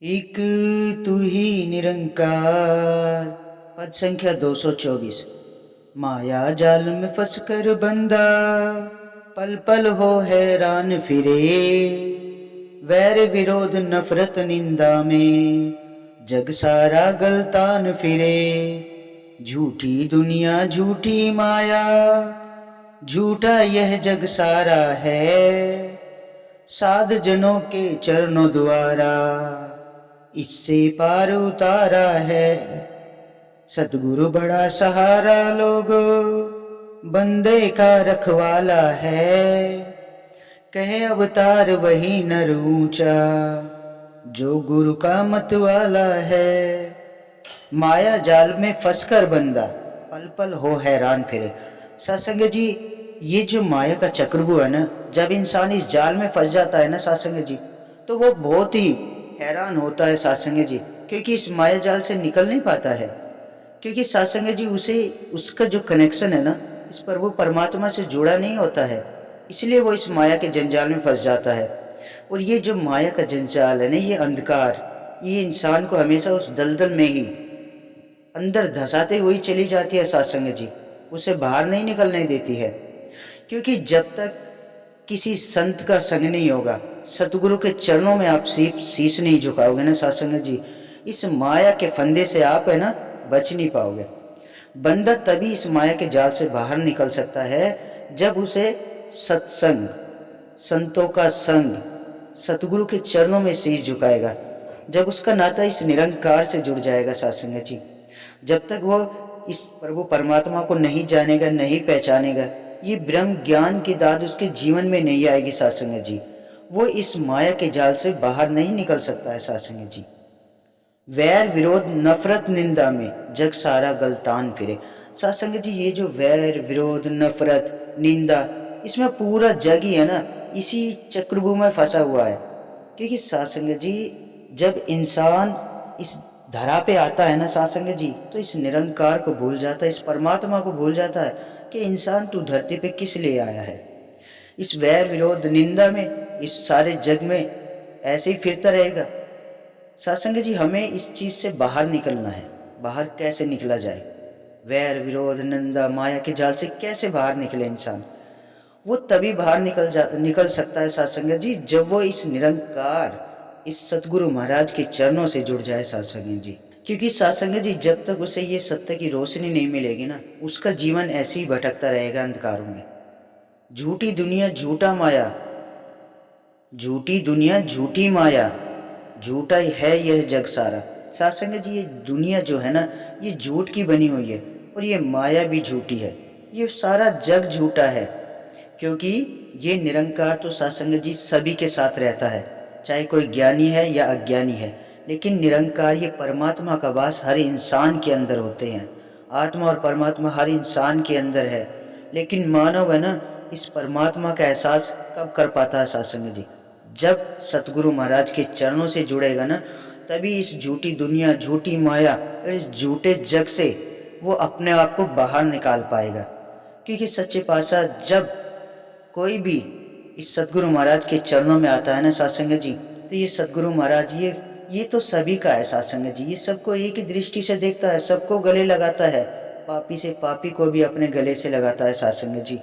एक तू ही निरंकार। पद संख्या 224। माया जाल में फंसकर बंदा पल पल हो हैरान फिरे। वैर विरोध नफरत निंदा में जग सारा गलतान फिरे। झूठी दुनिया झूठी माया झूठा यह जग सारा है। साध जनों के चरणों द्वारा इससे पार उतारा है। सतगुरु बड़ा सहारा लोगों बंदे का रखवाला है। कहे अवतार वही नर ऊंचा जो गुरु का मत वाला है। माया जाल में फंसकर बंदा पल पल हो हैरान फिरे। सत्संग जी, ये जो माया का चक्रव्यूह है ना, जब इंसान इस जाल में फंस जाता है ना सत्संग जी, तो वो बहुत ही हैरान होता है सत्संग जी, क्योंकि इस माया जाल से निकल नहीं पाता है। क्योंकि सत्संग जी उसे उसका जो कनेक्शन है ना, इस पर वो परमात्मा से जुड़ा नहीं होता है, इसलिए वो इस माया के जंजाल में फंस जाता है। और ये जो माया का जंजाल है ना, ये अंधकार, ये इंसान को हमेशा उस दलदल में ही अंदर धंसाते हुए चली जाती है सत्संग जी, उसे बाहर नहीं निकलने देती है। क्योंकि जब तक किसी संत का संग नहीं होगा, सतगुरु के चरणों में आप शीश नहीं झुकाओगे ना सत्संग जी, इस माया के फंदे से आप है ना बच नहीं पाओगे। बंदा तभी इस माया के जाल से बाहर निकल सकता है जब उसे सत्संग, संतों का संग, सतगुरु के चरणों में शीश झुकाएगा, जब उसका नाता इस निरंकार से जुड़ जाएगा सत्संग जी। जब तक वो इस प्रभु परमात्मा को नहीं जानेगा, नहीं पहचानेगा, ये ब्रह्म ज्ञान की दाद उसके जीवन में नहीं आएगी सत्संग जी, वो इस माया के जाल से बाहर नहीं निकल सकता है सत्संग जी। वैर विरोध नफरत निंदा में जग सारा गलतान फिरे। सत्संग जी, ये जो वैर विरोध नफरत निंदा, इसमें पूरा जग ही है ना इसी चक्रव्यूह में फंसा हुआ है। क्योंकि सत्संग जी, जब इंसान इस धरा पे आता है ना सत्संग जी, तो इस निरंकार को भूल जाता है, इस परमात्मा को भूल जाता है कि इंसान तू धरती पे किस लिए आया है। इस वैर विरोध निंदा में, इस सारे जग में ऐसे ही फिरता रहेगा। सत्संग जी, हमें इस चीज से बाहर निकलना है। बाहर कैसे निकला जाए? वैर विरोध निंदा माया के जाल से कैसे बाहर निकले इंसान? वो तभी बाहर निकल सकता है सत्संग जी, जब वो इस निरंकार, इस सतगुरु महाराज के चरणों से जुड़ जाए सत्संग जी। क्योंकि सत्संग जी, जब तक उसे ये सत्य की रोशनी नहीं मिलेगी ना, उसका जीवन ऐसे ही भटकता रहेगा अंधकारों में। झूठी दुनिया झूठा माया, झूठी दुनिया झूठी माया, झूठा है यह जग सारा। सत्संग जी, ये दुनिया जो है ना, ये झूठ की बनी हुई है, और ये माया भी झूठी है, ये सारा जग झूठा है। क्योंकि ये निरंकार तो सत्संग जी सभी के साथ रहता है, चाहे कोई ज्ञानी है या अज्ञानी है, लेकिन निरंकार, ये परमात्मा का वास हर इंसान के अंदर होते हैं। आत्मा और परमात्मा हर इंसान के अंदर है, लेकिन मानव है ना, इस परमात्मा का एहसास कब कर पाता है सत्संग जी? जब सतगुरु महाराज के चरणों से जुड़ेगा ना, तभी इस झूठी दुनिया, झूठी माया और इस झूठे जग से वो अपने आप को बाहर निकाल पाएगा। क्योंकि सच्चे पातशाह, जब कोई भी इस सतगुरु महाराज के चरणों में आता है ना सत्संग जी, तो ये सतगुरु महाराज, ये तो सभी का है सत्संग जी, ये सबको एक ही दृष्टि से देखता है, सबको गले लगाता है, पापी से पापी को भी अपने गले से लगाता है सत्संग जी।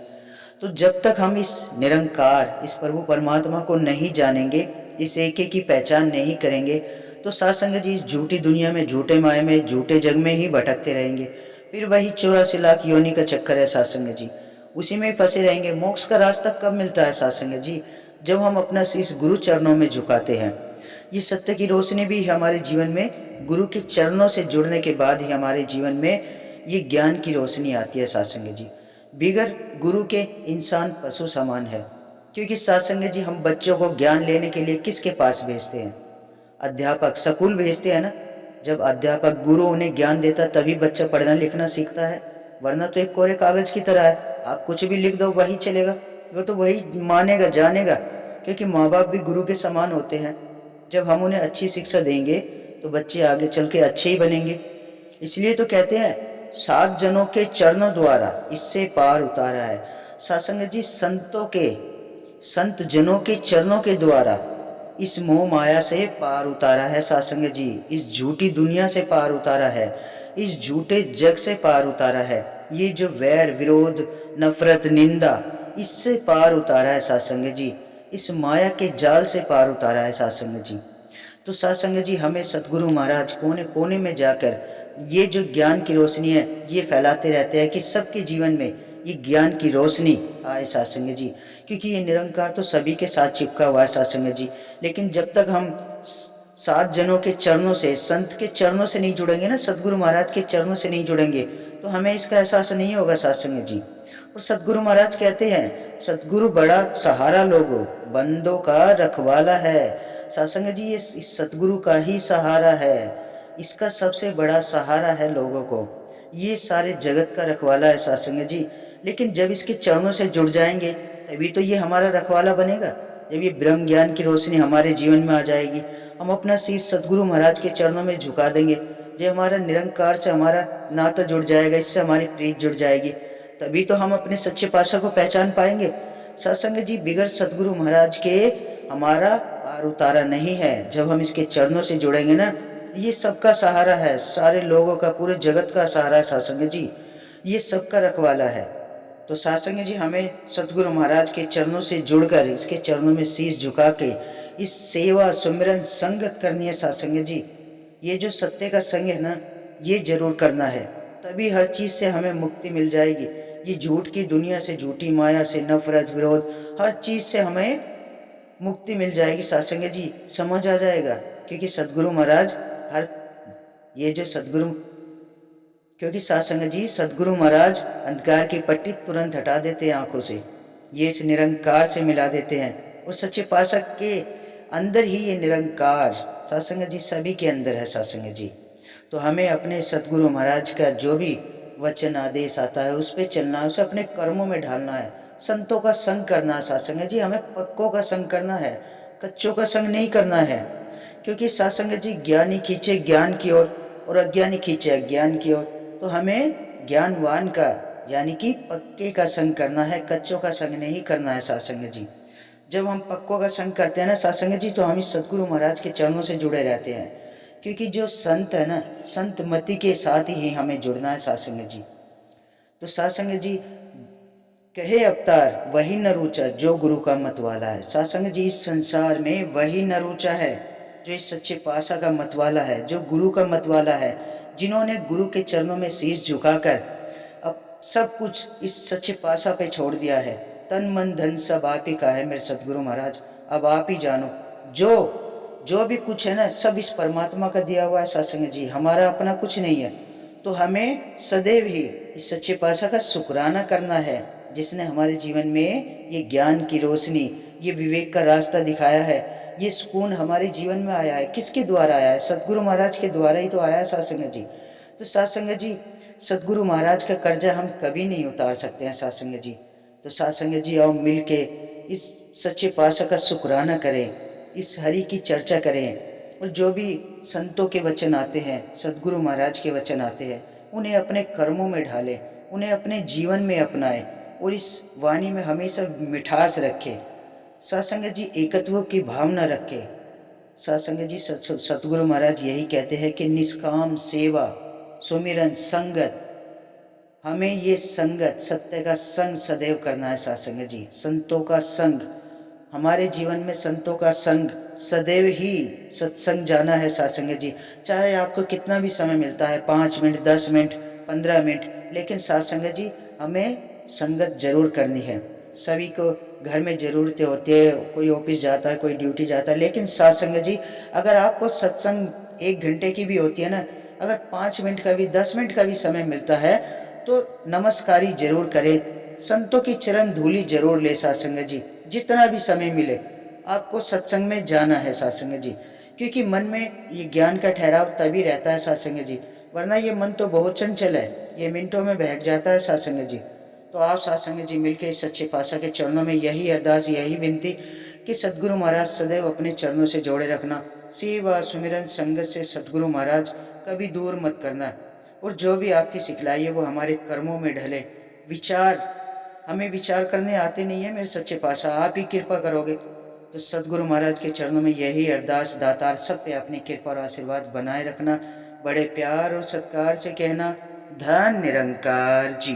तो जब तक हम इस निरंकार, इस प्रभु परमात्मा को नहीं जानेंगे, इस एक की पहचान नहीं करेंगे, तो सत्संग जी इस झूठी दुनिया में, झूठे माया में, झूठे जग में ही भटकते रहेंगे। फिर वही 84 लाख योनि का चक्कर है सत्संग जी, उसी में फंसे रहेंगे। मोक्ष का रास्ता कब मिलता है सत्संग जी? जब हम अपना शीश गुरु चरणों में झुकाते हैं। ये सत्य की रोशनी भी हमारे जीवन में गुरु के चरणों से जुड़ने के बाद ही हमारे जीवन में ये ज्ञान की रोशनी आती है सत्संग जी। बिगर गुरु के इंसान पशु समान है। क्योंकि सत्संग जी, हम बच्चों को ज्ञान लेने के लिए किसके पास भेजते हैं? अध्यापक, स्कूल भेजते हैं ना। जब अध्यापक, गुरु उन्हें ज्ञान देता तभी बच्चा पढ़ना लिखना सीखता है, वरना तो एक कोरे कागज की तरह है, आप कुछ भी लिख दो वही चलेगा, वो तो वही मानेगा, जानेगा। क्योंकि माँ बाप भी गुरु के समान होते हैं। जब हम उन्हें अच्छी शिक्षा देंगे तो बच्चे आगे चल के अच्छे ही बनेंगे। इसलिए तो कहते हैं, सात जनों के चरणों द्वारा इससे पार उतारा है। सत्संग जी, संत जनों के चरणों के द्वारा इस मोह माया से पार उतारा है सासंग जी, इस झूठी दुनिया से पार उतारा है, इस झूठे जग से पार उतारा है। ये जो वैर विरोध नफरत निंदा, इससे पार उतारा है सासंग जी, इस माया के जाल से पार उतारा है सासंग जी। तो सासंग जी हमें सतगुरु महाराज कोने कोने में जाकर ये जो ज्ञान की रोशनी है ये फैलाते रहते हैं कि सबके जीवन में ये ज्ञान की रोशनी आए सासंग जी। क्योंकि ये निरंकार तो सभी के साथ चिपका हुआ है सासंग जी, लेकिन जब तक हम सात जनों के चरणों से, संत के चरणों से नहीं जुड़ेंगे ना, सतगुरु महाराज के चरणों से नहीं जुड़ेंगे, तो हमें इसका एहसास नहीं होगा सासंग जी। और सतगुरु महाराज कहते हैं, सतगुरु बड़ा सहारा लोगो, बंदों का रखवाला है। सासंग जी ये इस सतगुरु का ही सहारा है, इसका सबसे बड़ा सहारा है लोगों को, ये सारे जगत का रखवाला है सासंग जी। लेकिन जब इसके चरणों से जुड़ जाएंगे तभी तो ये हमारा रखवाला बनेगा, जब ये ब्रह्म ज्ञान की रोशनी हमारे जीवन में आ जाएगी, हम अपना शीश सतगुरु महाराज के चरणों में झुका देंगे, जो हमारा निरंकार से हमारा नाता जुड़ जाएगा, इससे हमारी प्रीत जुड़ जाएगी, तभी तो हम अपने सच्चे पातशाह को पहचान पाएंगे। सत्संग जी बिगड़ सतगुरु महाराज के हमारा पार उतारा नहीं है। जब हम इसके चरणों से जुड़ेंगे ना, ये सबका सहारा है, सारे लोगों का, पूरे जगत का सहारा है सत्संग जी, ये सबका रखवाला है। तो सत्संग जी हमें सतगुरु महाराज के चरणों से जुड़कर, इसके चरणों में शीश झुका के इस सेवा सुमिरन संगत करनी है सत्संग जी। ये जो सत्य का संग है ना, ये जरूर करना है, तभी हर चीज़ से हमें मुक्ति मिल जाएगी। ये झूठ की दुनिया से, झूठी माया से, नफरत विरोध हर चीज़ से हमें मुक्ति मिल जाएगी सत्संग जी, समझ आ जाएगा। क्योंकि सतगुरु महाराज हर ये जो सतगुरु क्योंकि सत्संग जी सतगुरु महाराज अंधकार की पट्टी तुरंत हटा देते हैं आंखों से, ये इस निरंकार से मिला देते हैं, और सच्चे पातशाह के अंदर ही ये निरंकार सत्संग जी सभी के अंदर है सत्संग जी। तो हमें अपने सतगुरु महाराज का जो भी वचन आदेश आता है उस पर चलना है, उसे अपने कर्मों में ढालना है, संतों का संग करना है सत्संग जी। हमें पक्कों का संग करना है, कच्चों का संग नहीं करना है। क्योंकि सत्संग जी ज्ञानी खींचे ज्ञान की ओर और अज्ञानी खींचे अज्ञान की ओर, तो हमें ज्ञानवान का यानी कि पक्के का संग करना है, कच्चों का संग नहीं करना है सत्संग जी। जब हम पक्कों का संग करते हैं ना सत्संग जी, तो हम इस सतगुरु महाराज के चरणों से जुड़े रहते हैं। क्योंकि जो संत है ना, संत मति के साथ ही हमें जुड़ना है सत्संग जी। तो सत्संग जी कहे अवतार वही न रुचा जो गुरु का मत वाला है। सत्संग जी इस संसार में वही न रुचा है जो इस सच्चे पातशाह का मत वाला है, जो गुरु का मत वाला है, जिन्होंने गुरु के चरणों में शीश झुकाकर अब सब कुछ इस सच्चे पातशाह पे छोड़ दिया है। तन मन धन सब आप ही का है मेरे सतगुरु महाराज, अब आप ही जानो। जो भी कुछ है ना, सब इस परमात्मा का दिया हुआ है सत्संग जी, हमारा अपना कुछ नहीं है। तो हमें सदैव ही इस सच्चे पातशाह का शुक्राना करना है, जिसने हमारे जीवन में ये ज्ञान की रोशनी, ये विवेक का रास्ता दिखाया है, ये सुकून हमारे जीवन में आया है। किसके द्वारा आया है? सतगुरु महाराज के द्वारा ही तो आया है सत्संग जी। तो सत्संग जी सतगुरु महाराज का कर्जा हम कभी नहीं उतार सकते हैं सत्संग जी। तो सत्संग जी आओ मिल के इस सच्चे पातशाह का शुक्राना करें, इस हरि की चर्चा करें, और जो भी संतों के वचन आते हैं, सतगुरु महाराज के वचन आते हैं, उन्हें अपने कर्मों में ढालें, उन्हें अपने जीवन में अपनाएं, और इस वाणी में हमेशा मिठास रखें। सत्संग जी एकत्व की भावना रखें। सत्संग जी सतगुरु महाराज यही कहते हैं कि निष्काम सेवा सुमिरन संगत, हमें ये संगत सत्य का संग सदैव करना है सत्संग जी। संतों का संग, हमारे जीवन में संतों का संग सदैव ही सत्संग जाना है सत्संग जी। चाहे आपको कितना भी समय मिलता है, 5 मिनट 10 मिनट 15 मिनट, लेकिन सत्संग जी हमें संगत जरूर करनी है। सभी को घर में ज़रूरतें होती है, कोई ऑफिस जाता है, कोई ड्यूटी जाता है, लेकिन सत्संग जी अगर आपको सत्संग 1 घंटे की भी होती है ना, अगर 5 मिनट का भी 10 मिनट का भी समय मिलता है तो नमस्कारी जरूर करें, संतों की चरण धूली जरूर ले सत्संग जी। जितना भी समय मिले आपको सत्संग में जाना है सत्संग जी, क्योंकि मन में ये ज्ञान का ठहराव तभी रहता है सत्संग जी, वरना ये मन तो बहुत चंचल है, ये मिनटों में बहक जाता है सत्संग जी। तो आप सत्संग जी मिलकर इस सच्चे पातशाह के चरणों में यही अरदास, यही विनती कि सतगुरु महाराज सदैव अपने चरणों से जोड़े रखना। सेवा सुमिरन संगत से सतगुरु महाराज कभी दूर मत करना, और जो भी आपकी सिखलाई है वो हमारे कर्मों में ढले। विचार, हमें विचार करने आते नहीं है मेरे सच्चे पातशाह, आप ही कृपा करोगे। तो सदगुरु महाराज के चरणों में यही अरदास, दातार सब पे अपनी कृपा और आशीर्वाद बनाए रखना। बड़े प्यार और सत्कार से कहना, धन निरंकार जी।